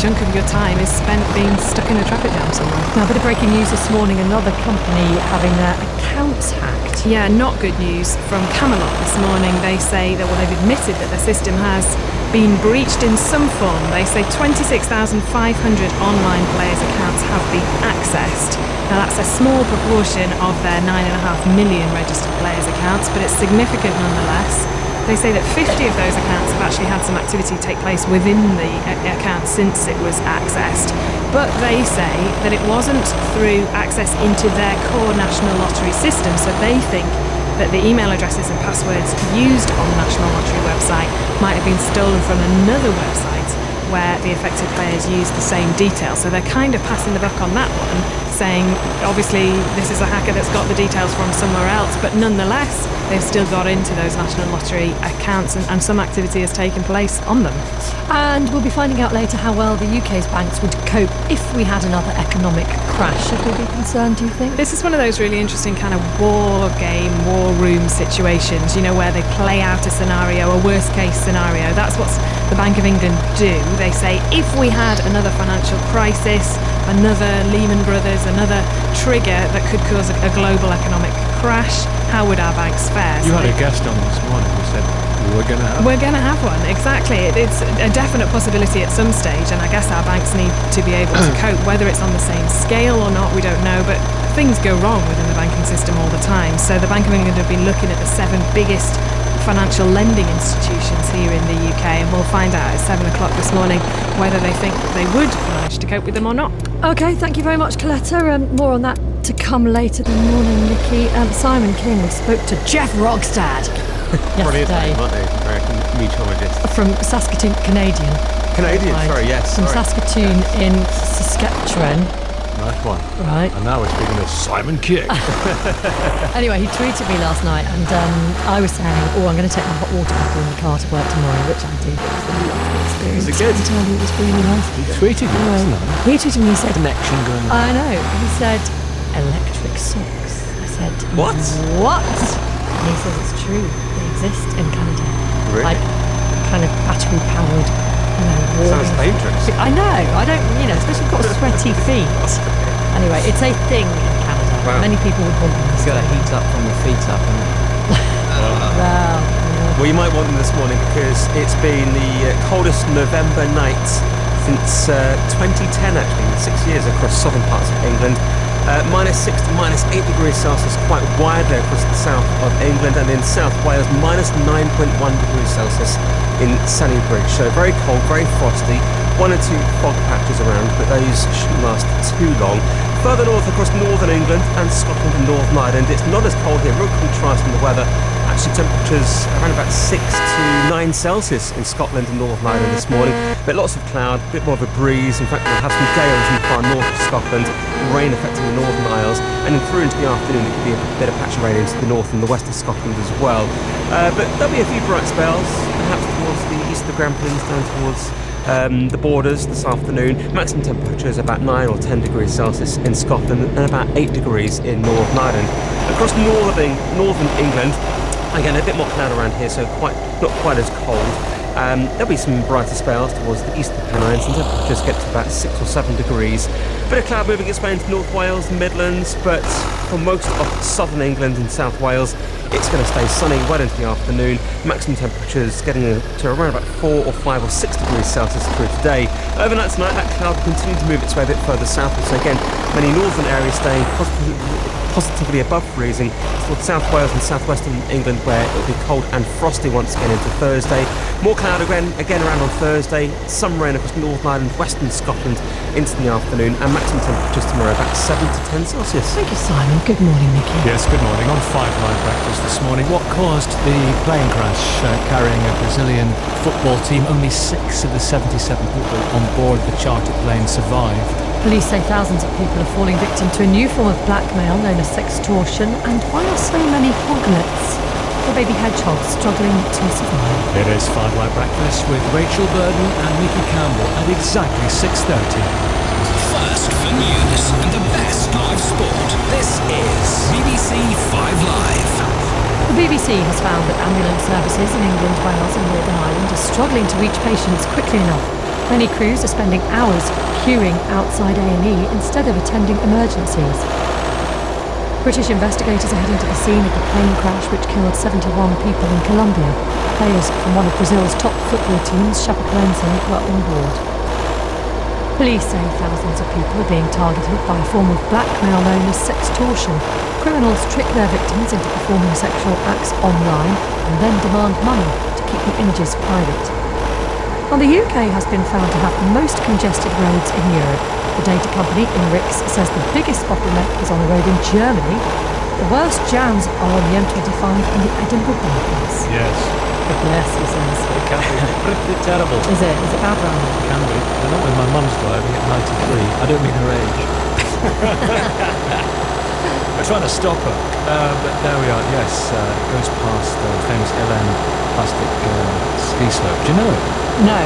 chunk of your time is spent being stuck in a traffic jam somewhere. Now, a bit of breaking news this morning, another company having their accounts hacked. Yeah, not good news from Camelot this morning. They say that, well, they've admitted that their system has been breached in some form. They say 26,500 online players' accounts have been accessed. Now, that's a small proportion of their 9.5 million registered players' accounts, but it's significant nonetheless. They say that 50 of those accounts have actually had some activity take place within the account since it was accessed. But they say that it wasn't through access into their core National Lottery system, so they think that the email addresses and passwords used on the National Lottery website might have been stolen from another website where the affected players used the same details. So they're kind of passing the buck on that one, saying obviously this is a hacker that's got the details from somewhere else, but nonetheless they've still got into those National Lottery accounts and some activity has taken place on them. And we'll be finding out later how well the UK's banks would cope if we had another economic crash. Should we be concerned, do you think? This is one of those really interesting kind of war room situations, you know, where they play out a scenario, a worst case scenario. That's what the Bank of England do. They say if we had another financial crisis, another Lehman Brothers, another trigger that could cause a global economic crash, how would our banks fare? You had a guest on this morning who said we're going to have one, exactly. It's a definite possibility at some stage, and I guess our banks need to be able to cope. Whether it's on the same scale or not, we don't know, but things go wrong within the banking system all the time. So the Bank of England have been looking at the 7 biggest financial lending institutions here in the UK, and we'll find out at 7 o'clock this morning whether they think they would manage to cope with them or not. Okay, thank you very much, Coletta. More on that to come later. Good morning, Nikki. Simon King spoke to Jeff Rogstad yesterday. Meteorologist. From Saskatoon, Canadian. Right. Sorry, yes. From Saskatoon in Saskatchewan. Nice one. Right. And now we're speaking to Simon King. Anyway, he tweeted me last night, and I was saying, I'm going to take my hot water bottle in the car to work tomorrow, which I did. It was a lovely experience. Was it good? I tell you, it was really nice. He tweeted you last night. He tweeted me, he said... Connection going on. I know. He said, electric socks. I said... What? And he says it's true. They exist in Canada. Really? Like, kind of battery-powered, Sounds dangerous. I know. I don't, especially if you've got sweaty feet. Anyway, it's a thing in Canada. Wow. Many people would want them. It's got to heat up from your feet up, isn't it? Wow. Well, you might want them this morning because it's been the coldest November night since 2010, actually, 6 years across southern parts of England. -6 to -8 degrees Celsius quite widely across the south of England, and in South Wales, -9.1 degrees Celsius in Sennybridge. So very cold, very frosty, 1 or 2 fog patches around, but those shouldn't last too long. Further north across northern England and Scotland and Northern Ireland, it's not as cold here, real contrast in the weather. Actually, temperatures around about 6 to 9 Celsius in Scotland and Northern Ireland this morning, but lots of cloud, a bit more of a breeze. In fact, we'll have some gales in the far north of Scotland, rain affecting the Northern Isles, and then through into the afternoon there could be a bit of patch of rain into the north and the west of Scotland as well. But there'll be a few bright spells, perhaps towards the east of the Grampians, down towards the borders this afternoon. Maximum temperatures about 9 or 10 degrees Celsius in Scotland and about 8 degrees in Northern Ireland. Across northern England, again, a bit more cloud around here, so not quite as cold. There'll be some brighter spells towards the east of the Pennines, and temperatures get to about 6 or 7 degrees. Bit of cloud moving its way into North Wales, Midlands, but for most of southern England and South Wales, it's going to stay sunny well into the afternoon. Maximum temperatures getting to around about 4 or 5 or 6 degrees Celsius through today. Overnight tonight, that cloud will continue to move its way a bit further southwards. So again, many northern areas staying positively above freezing. Towards South Wales and southwestern England, where it'll be cold and frosty once again into Thursday. More cloud again around on Thursday. Some rain across Northern Ireland, western Scotland into the afternoon, and maximum temperatures tomorrow about 7 to 10 Celsius. Thank you, Simon. Good morning, Nikki. Yes, good morning. On 5 Live Breakfast this morning, what caused the plane crash carrying a Brazilian football team? Only 6 of the 77 people on board the chartered plane survived. Police say thousands of people are falling victim to a new form of blackmail known as sextortion. And why are so many hoglets, or baby hedgehogs, struggling to survive? It is 5 Live Breakfast with Rachel Burden and Nikki Campbell at exactly 6:30. First for news and the best live sport. This is BBC 5 Live. The BBC has found that ambulance services in England, Wales and Northern Ireland are struggling to reach patients quickly enough Many crews are spending hours queuing outside A&E instead of attending emergencies. British investigators are heading to the scene of the plane crash which killed 71 people in Colombia. Players from one of Brazil's top football teams, Chapecoense, were on board. Police say thousands of people are being targeted by a form of blackmail known as sextortion. Criminals trick their victims into performing sexual acts online and then demand money to keep the images private. Well, the UK has been found to have the most congested roads in Europe. The data company Inrix says the biggest bottleneck is on the road in Germany. The worst jams are on the M25 and the Edinburgh bypass. Yes. Yes, he says. It can be pretty terrible. Is it? Is it bad round there? It can be. They're not when my mum's driving at 93. I don't mean her age. We're trying to stop her. But there we are. Yes, it goes past the famous LN plastic ski slope. Do you know it? No.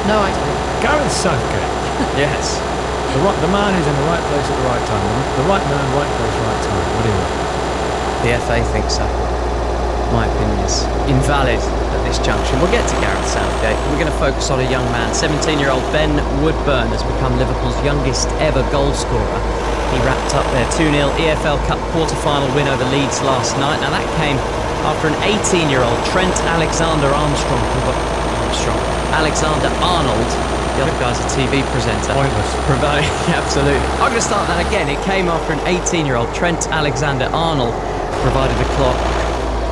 No, I don't. Gareth Southgate. Yes. The man who's in the right place at the right time. The right man, right place, right time. What do you want? The FA thinks so. My opinion is invalid at this junction. We'll get to Gareth Southgate. We're going to focus on a young man. 17-year-old Ben Woodburn has become Liverpool's youngest ever goal scorer. He wrapped up their 2-0 EFL Cup quarter-final win over Leeds last night. Now that came after an 18-year-old Trent Alexander-Arnold, the other guy's a TV presenter. Pointless. Absolutely. I'm going to start that again. It came after an 18-year-old Trent Alexander-Arnold provided the clock.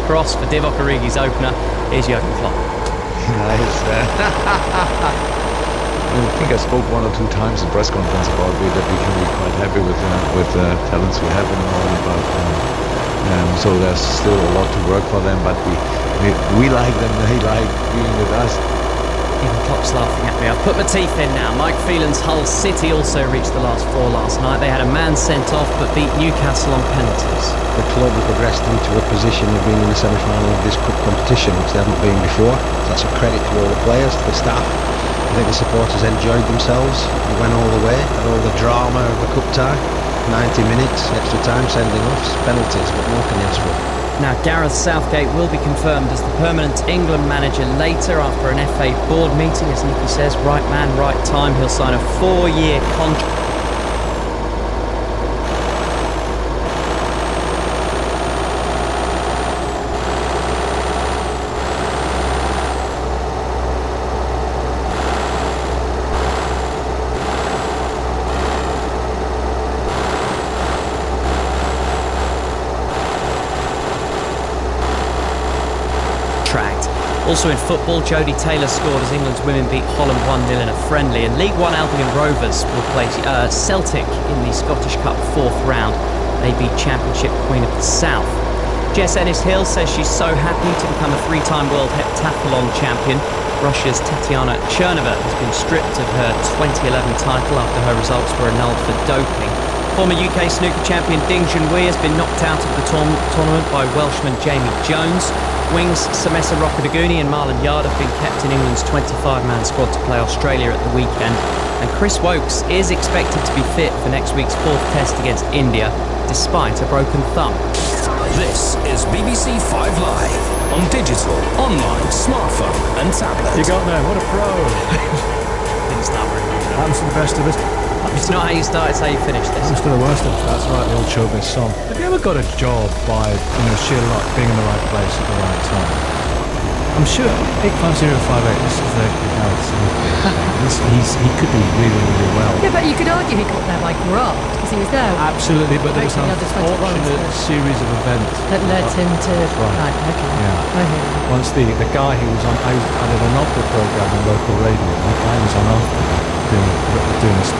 Cross for Divock Origi's opener. Here's Jurgen Klopp. Nice. I think I spoke one or two times in press conference about it, that we can be quite happy with the talents we have in all. But so there's still a lot to work for them. But we like them. They like being with us. Even Klopp's laughing at me. I've put my teeth in now. Mike Phelan's Hull City also reached the last four last night. They had a man sent off but beat Newcastle on penalties. The club have progressed into a position of being in the semi-final of this cup competition, which they haven't been before. So that's a credit to all the players, to the staff. I think the supporters enjoyed themselves. It went all the way, had all the drama of the cup tie. 90 minutes, extra time, sending offs, penalties. What more can you ask for? Now, Gareth Southgate will be confirmed as the permanent England manager later after an FA board meeting. As Nicky says, right man, right time. He'll sign a 4-year contract. Also in football, Jodie Taylor scored as England's women beat Holland 1-0 in a friendly. And League One Albion Rovers will play Celtic in the Scottish Cup 4th round. They beat Championship Queen of the South. Jess Ennis-Hill says she's so happy to become a 3-time world heptathlon champion. Russia's Tatiana Chernova has been stripped of her 2011 title after her results were annulled for doping. Former UK snooker champion Ding Junhui has been knocked out of the tournament by Welshman Jamie Jones. Wings Samessa Rokodaguni and Marlon Yard have been kept in England's 25-man squad to play Australia at the weekend. And Chris Wokes is expected to be fit for next week's 4th test against India, despite a broken thumb. This is BBC 5 Live on digital, online, smartphone and tablet. You got there, what a pro. Didn't start very good. Happens to the best of us. It's not how you start, it's how you finish this. Happens to the worst of us. That's right, the old showbiz song. Have you ever got a job by, sheer luck, being in the right place at the right time? I'm sure 85058, this is the Gareth Southgate. He could do really, really well. Yeah, but you could argue he got there by graft, because he was there. Absolutely, but there was an unfortunate series of events that led him to... Right, okay. Yeah. I hear you. Once the guy who was on, I did an opera program on local radio, and the guy was on opera doing this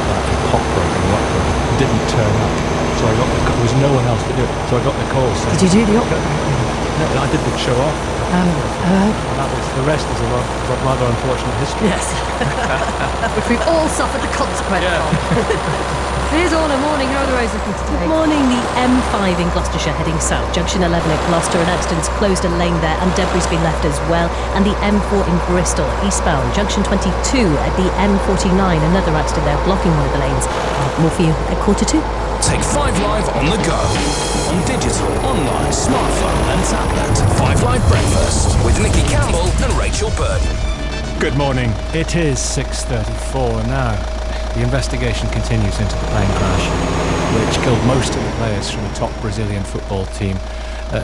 pop program, rock program, didn't turn up. So there was no one else to do it. So I got the call saying... Did you do the opera? No, I did the show off. And that was, the rest is a rather unfortunate history. Yes. Which we've all suffered the consequence of. Here's Orla. Morning. How are the roads looking today? Good morning. The M5 in Gloucestershire heading south. Junction 11 at Gloucester. An accident's closed a lane there and debris has been left as well. And the M4 in Bristol eastbound. Junction 22 at the M49. Another accident there blocking one of the lanes. More for you at 2:45. Take 5 Live on the go. On digital, online, smartphone and tablet. 5 Live Breakfast with Nicky Campbell and Rachel Burton. Good morning. It is 6:34 now. The investigation continues into the plane crash, which killed most of the players from the top Brazilian football team.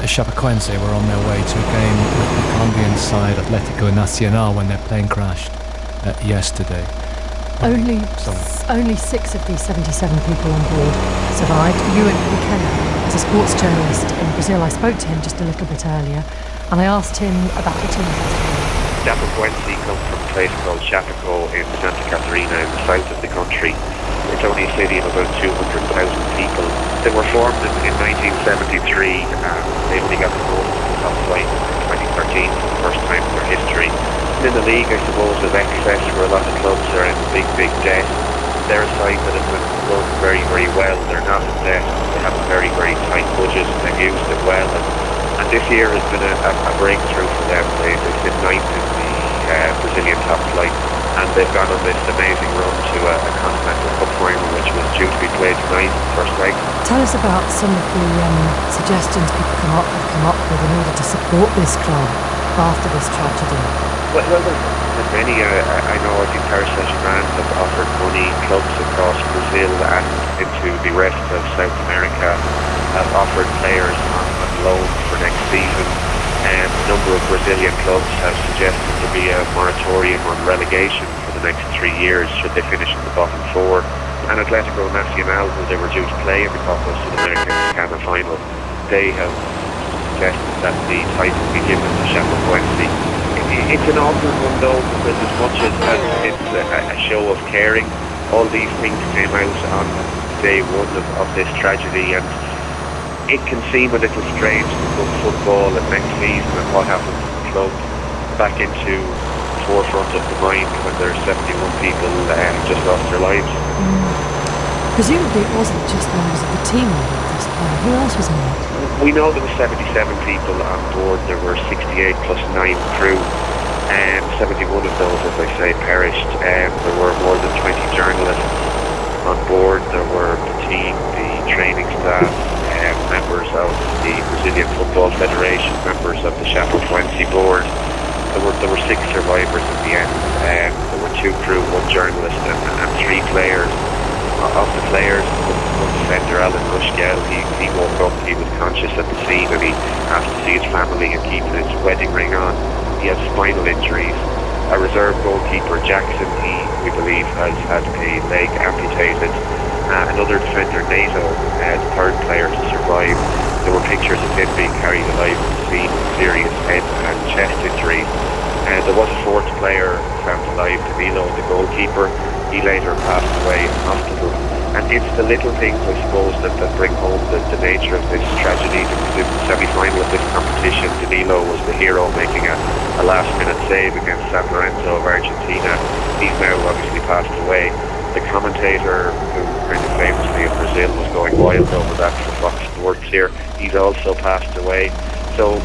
Chapecoense were on their way to a game with the Colombian side Atlético Nacional when their plane crashed yesterday. Only 6 of the 77 people on board survived. Ewan McKenna is a sports journalist in Brazil. I spoke to him just a little bit earlier, and I asked him about the team. Chapecoense comes from a place called Chapeco in Santa Catarina in the south of the country. It's only a city of about 200,000 people. They were formed in 1973 and they only got promoted to the top flight in 2013 for the first time in their history. And in the league, I suppose, there's excess where a lot of clubs are in big debt. They're a side that has been run very, very well. They're not in debt. They have a very, very tight budget and they've used it well. And this year has been a breakthrough for them. They've been ninth in the Brazilian top flight, and they've gone on this amazing run to a Continental Cup final, which was due to be played tonight, first leg. Tell us about some of the suggestions people have come up with in order to support this club after this tragedy. Well, there's many. I know I think Paris Saint-Germain have offered money. Clubs across Brazil and into the rest of South America have offered players on loan for next season. A number of Brazilian clubs have suggested there be a moratorium on relegation for the next 3 years should they finish in the bottom 4. And Atlético Nacional, who they were due to play in the Copa Sudamericana final, they have suggested that the title be given to Chapecoense. It's an awkward one though, because as much as it's a show of caring, all these things came out on day one of this tragedy, and it can seem a little strange to put football and next season and what happened to the club back into the forefront of the mind when there's 71 people just lost their lives. Presumably it wasn't just members of the team on this plane. Who else was on it? We know there were 77 people on board. There were 68 plus 9 crew. 71 of those, as I say, perished. There were more than 20 journalists on board. There were the team, the training staff, members of the Brazilian Football Federation, members of the Chapecoense board. There were 6 survivors in the end. There were 2 crew, 1 journalist and 3 players. Of the players, one defender, Alan Rushgell, he woke up, he was conscious at the scene and he asked to see his family and keep his wedding ring on. He has spinal injuries. A reserve goalkeeper, Jackson, we believe has had a leg amputated. Another defender, Nato, the 3rd player to survive. There were pictures of him being carried alive at the scene with serious head and chest injuries. There was a 4th player found alive, Danilo, the goalkeeper. He later passed away in hospital. And it's the little things, I suppose, that bring home the nature of this tragedy. The semi-final of this competition, Danilo was the hero, making a last-minute save against San Lorenzo of Argentina. He's now obviously passed away. The commentator, who kind of famously in Brazil was going wild over that for Fox Sports here, he's also passed away. So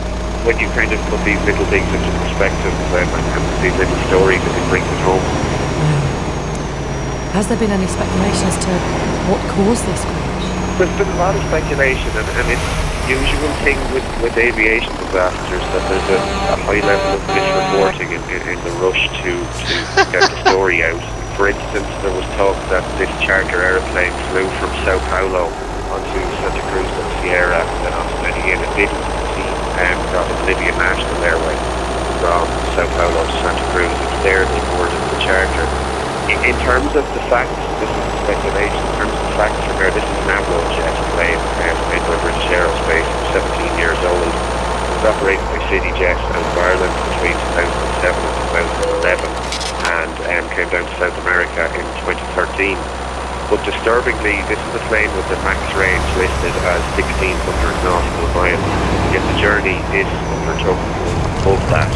when you kind of put these little things into perspective and these little stories, it brings it home. Has there been any speculation as to what caused this crash? There's been a lot of speculation, and it's the usual thing with aviation disasters that there's a high level of misreporting in the rush to get the story out. For instance, there was talk that this charter aeroplane flew from Sao Paulo onto Santa Cruz de la Sierra and then onto Medellin. It didn't. Got a Bolivian National Airway from Sao Paulo to Santa Cruz. It's there they boarded the charter. In terms of the facts, this is speculation. In terms of the facts from there, this is an Avrojet plane made by British Aerospace, 17 years old. It was operated by CityJet out of Ireland between 2007 and 2011 and came down to South America in 2013. But disturbingly, this is a plane with the max range listed as 1,600 nautical miles, yet the journey is undertook above that.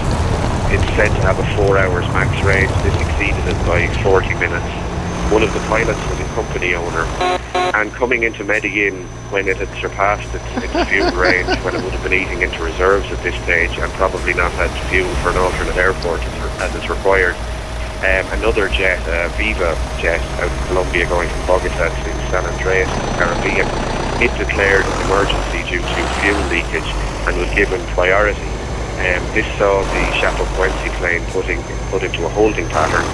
It's said to have a 4 hours max range. This exceeded it by 40 minutes. One of the pilots was a company owner, and coming into Medellin when it had surpassed its fuel range, when it would have been eating into reserves at this stage and probably not had fuel for an alternate airport as is required. Another jet, Viva jet out of Colombia going from Bogota to San Andreas in the Caribbean, it declared an emergency due to fuel leakage and was given priority. This saw the Chapecoense plane put into a holding pattern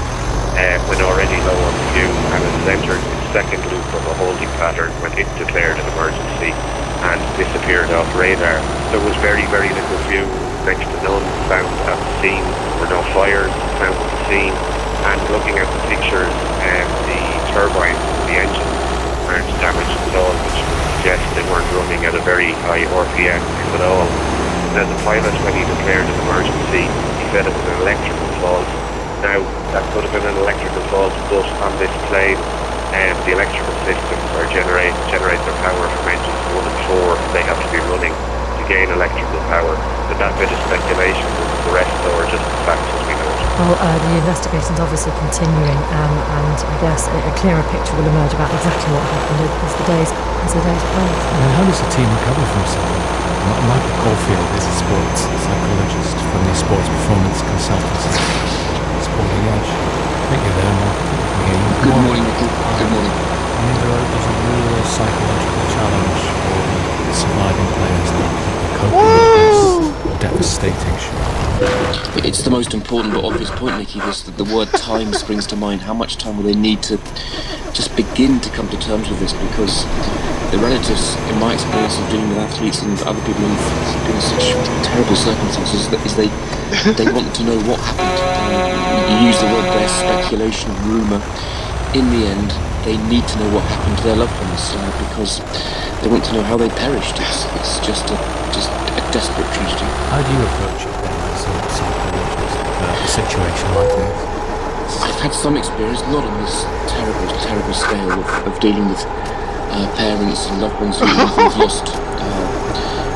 when already low on fuel, and it has entered its second loop of a holding pattern when it declared an emergency and disappeared off radar. There was very, very little fuel, next to none, found at the scene. There were no fires found at the scene, and looking at the pictures, the turbines of the engine aren't damaged at all, which would suggest they weren't running at a very high RPM at all. Now the pilot, when he declared an emergency, he said it was an electrical fault. Now, that could have been an electrical fault, but on this plane, the electrical systems are generate their power from engines 1 and 4. They have to be running to gain electrical power. But that bit of speculation, the rest though are just the facts as we know it. Well, the investigation's obviously continuing, and I guess a clearer picture will emerge about exactly what happened as the days pass. And how does the team recover from something? Michael Caulfield is a sports psychologist from the Sports Performance Consultancy, Sporting Edge. I think you're there, Mark. Good morning, Michael. Good morning. I mean, there's a real psychological challenge for the surviving players that are coping with this devastating shock. It's the most important but obvious point, Nicky, that the word time springs to mind. How much time will they need to just begin to come to terms with this? Because the relatives, in my experience of dealing with athletes and other people who've been in such terrible circumstances, is they want to know what happened. You use the word there, speculation, rumour. In the end, they need to know what happened to their loved ones because they want to know how they perished. It's just a desperate tragedy. How do you approach it then as a psychologist, a situation like this? I've had some experience, not on this terrible scale of dealing with parents and loved ones who've lost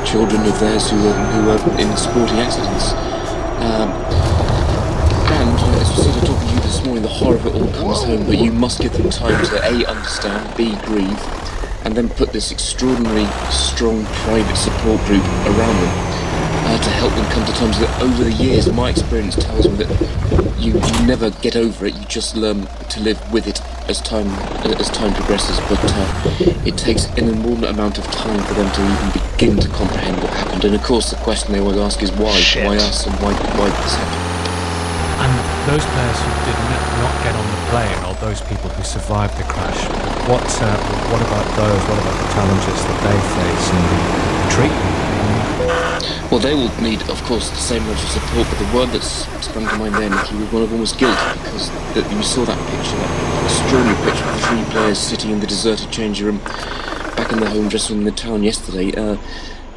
children of theirs who were in sporting accidents. And as you said, talking to you this morning, the horror of it all comes home, but you must give them time to A, understand, B, grieve, and then put this extraordinarily strong private support group around them to help them come to terms with it. Over the years, my experience tells me that you never get over it, you just learn to live with it as time progresses, but it takes an inordinate amount of time for them to even begin to comprehend what happened. And of course the question they always ask is why? Why us and why this happened? And those players who did not get on the plane, or those people who survived the crash, what about those? What about the challenges that they face in the treatment? Well, they will need, of course, the same level of support, but the word that's sprung to mind there, Nicky, one of them was guilt, because you saw that picture, that extraordinary picture of 3 players sitting in the deserted changing room back in the home dressing room in the town yesterday.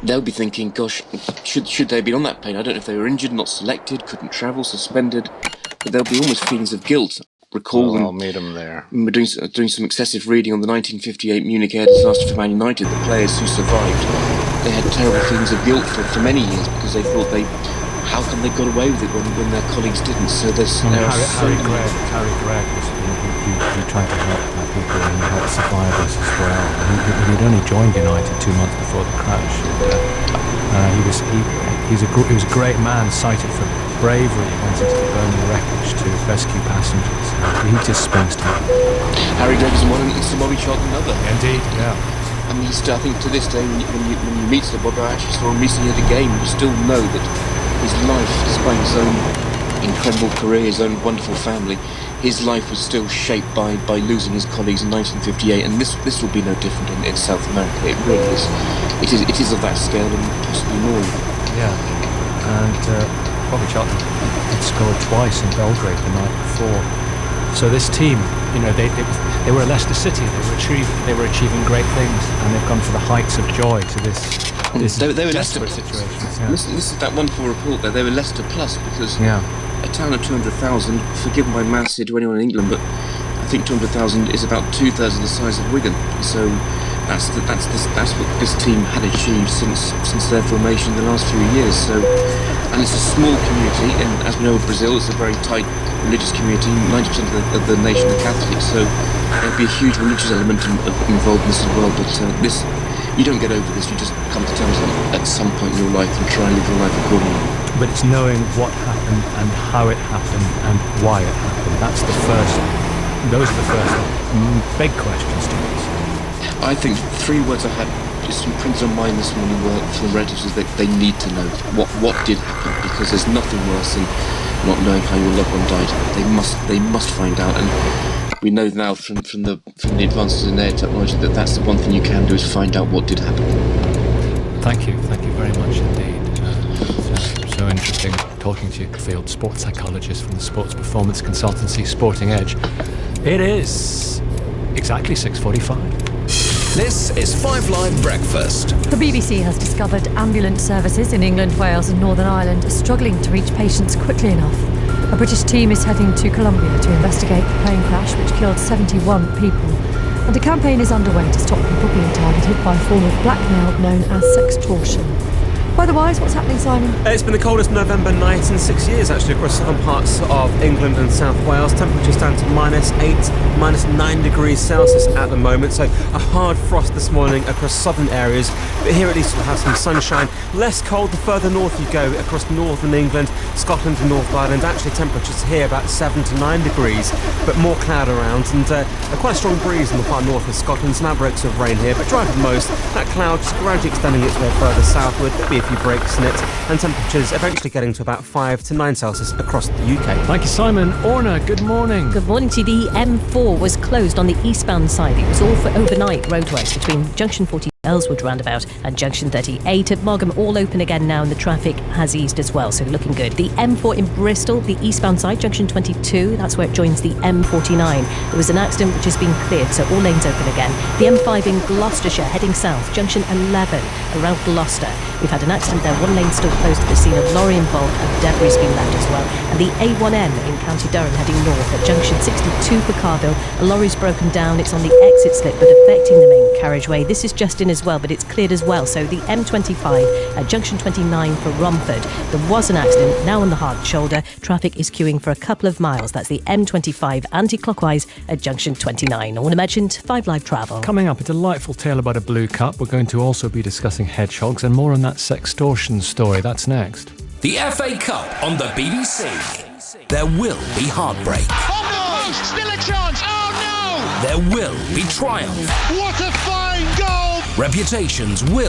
They'll be thinking, gosh, should they have been on that plane? I don't know if they were injured, not selected, couldn't travel, suspended, but there'll be almost feelings of guilt. I'll meet them there. We're doing some excessive reading on the 1958 Munich air disaster for Man United, the players who survived. They had terrible feelings of guilt for many years because they thought how come they got away with it when their colleagues didn't? So Harry Gregg was he tried to help people and help survivors as well. He'd only joined United 2 months before the crash. He was a great man, cited for bravery. He went into the burning wreckage to rescue passengers. He just spends time. Harry Gregg is one, and Sir Bobby Charlton another. Indeed, yeah. I mean, I think to this day, when you meet Sir Bobby, I actually saw him recently at a game, you still know that his life, despite his own incredible career, his own wonderful family, his life was still shaped by losing his colleagues in 1958, and this will be no different in South America. It really is. It is of that scale and possibly more. Yeah, and Bobby Charlton had scored twice in Belgrade the night before. So this team, they were Leicester City. They were achieving great things, and they've gone for the heights of joy to this they were desperate Leicester, situation. Yeah. This is that wonderful report there. They were Leicester Plus because a town of 200,000, forgiven my maths here to anyone in England, but I think 200,000 is about 2/3 of the size of Wigan. So that's what this team had achieved since their formation in the last few years. So, and it's a small community, and as we know, Brazil is a very tight religious community. 90% of the nation are Catholic, so there'll be a huge religious element involved in this as well. But you don't get over this. You just come to terms with it at some point in your life and try and live your life accordingly. But it's knowing what happened and how it happened and why it happened. Those are the first big questions to answer. I think 3 words I had It's imprinted on mine this morning were for the relatives that they need to know what did happen, because there's nothing worse than not knowing how your loved one died. They must find out, and we know now from the advances in air technology that that's the one thing you can do, is find out what did happen. Thank you very much indeed. It's so interesting talking to you, field sports psychologist from the sports performance consultancy Sporting Edge. It is exactly 6:45. This is 5 Live Breakfast. The BBC has discovered ambulance services in England, Wales and Northern Ireland are struggling to reach patients quickly enough. A British team is heading to Colombia to investigate the plane crash which killed 71 people. And a campaign is underway to stop people being targeted by a form of blackmail known as sextortion. Otherwise, what's happening, Simon? It's been the coldest November night in 6 years, actually, across southern parts of England and South Wales. Temperatures down to -8, -9 degrees Celsius at the moment, so a hard frost this morning across southern areas. But here at least we'll have some sunshine. Less cold the further north you go, across northern England, Scotland and North Ireland. Actually, temperatures here about 7 to 9 degrees, but more cloud around, and quite a strong breeze in the far north of Scotland. Some outbreaks of rain here, but dry for most. That cloud just gradually extending its way further southward. There'll be a few breaks in it, and temperatures eventually getting to about 5 to 9 Celsius across the UK. Thank you, Simon. Orna, good morning. Good morning to you. The M4 was closed on the eastbound side. It was all for overnight roadworks between Junction 40 Ellswood roundabout and Junction 38 at Margam, all open again now, and the traffic has eased as well, so looking good. The M4 in Bristol, the eastbound side, Junction 22, that's where it joins the M49. There was an accident which has been cleared, so all lanes open again. The M5 in Gloucestershire heading south, Junction 11 around Gloucester. We've had an accident there, one lane still closed at the scene, of lorry involved and debris has been left as well. And the A1M in County Durham heading north at Junction 62 for Carville. A lorry's broken down, it's on the exit slip but affecting the main carriageway. This is just in as well, but it's cleared as well. So the M25 at Junction 29 for Romford. There was an accident, now on the hard shoulder. Traffic is queuing for a couple of miles. That's the M25 anti-clockwise at Junction 29. All mentioned, 5 Live Travel. Coming up, a delightful tale about a blue cup. We're going to also be discussing hedgehogs and more on that sextortion story. That's next. The FA Cup on the BBC. There will be heartbreak. Oh no! Still a chance! Oh no! There will be triumph. What a fine goal! Reputations will